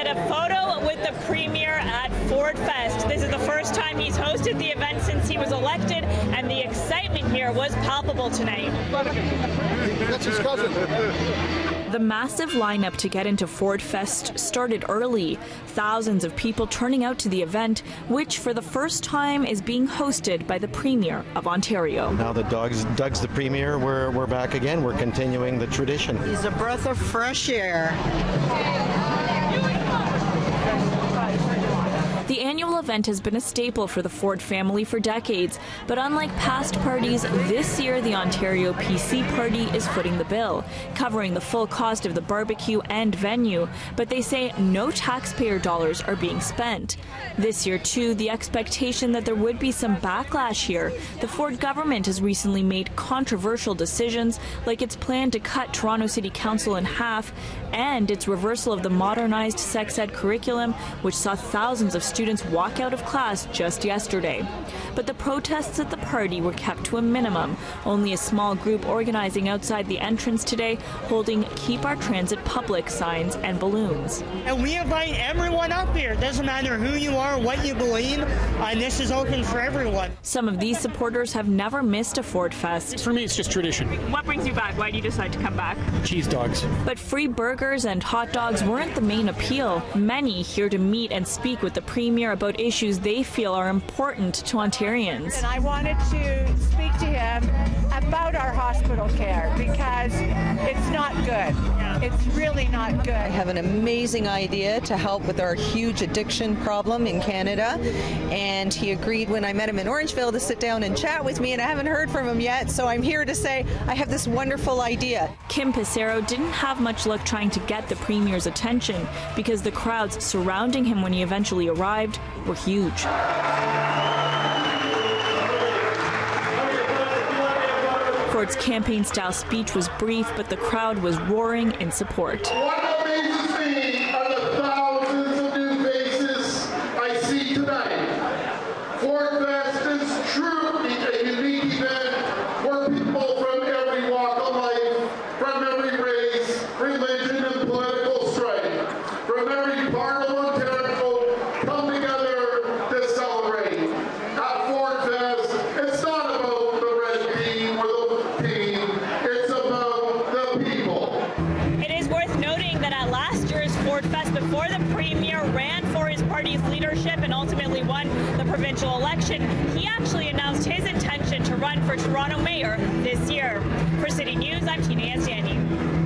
get a photo with the Premier at Ford Fest. This is the first time he's hosted the event since he was elected, and the excitement here was palpable tonight. That's his cousin. The massive lineup to get into Ford Fest started early. Thousands of people turning out to the event, which for the first time is being hosted by the Premier of Ontario. Now that Doug's the Premier, we're back again. We're continuing the tradition. He's a breath of fresh air. The annual event has been a staple for the Ford family for decades, but unlike past parties, this year the Ontario PC Party is footing the bill, covering the full cost of the barbecue and venue, but they say no taxpayer dollars are being spent. This year, too, the expectation that there would be some backlash here. The Ford government has recently made controversial decisions, like its plan to cut Toronto City Council in half and its reversal of the modernized sex ed curriculum, which saw thousands of students walk out of class just yesterday. But the protests at the party were kept to a minimum. Only a small group organizing outside the entrance today, holding Keep Our Transit Public signs and balloons. And we invite everyone up here. It doesn't matter who you are, what you believe, and this is open for everyone. Some of these supporters have never missed a Ford Fest. For me, it's just tradition. What brings you back? Why do you decide to come back? Cheese dogs. But free burgers and hot dogs weren't the main appeal. Many here to meet and speak with the Premier about issues they feel are important to Ontarians. And I wanted to speak to him about our hospital care because it's not good. It's really not good. I have an amazing idea to help with our huge addiction problem in Canada, and he agreed when I met him in Orangeville to sit down and chat with me, and I haven't heard from him yet, so I'm here to say I have this wonderful idea. Kim Passero didn't have much luck trying to get the Premier's attention because the crowds surrounding him when he eventually arrived were huge. Ford's campaign-style speech was brief, but the crowd was roaring in support. What amazes me are the thousands of new faces I see tonight. Ford Fest is truly a unique event where people from every walk of life, from every race, religion, and political stripe, from every part of Ontario, come together to celebrate. At Ford Fest, it's not about the red team or the team, it's about the people. It is worth noting that at last year's Ford Fest, before the Premier ran for his party's leadership and ultimately won the provincial election, he actually announced his intention to run for Toronto Mayor this year. For City News, I'm Yazdani.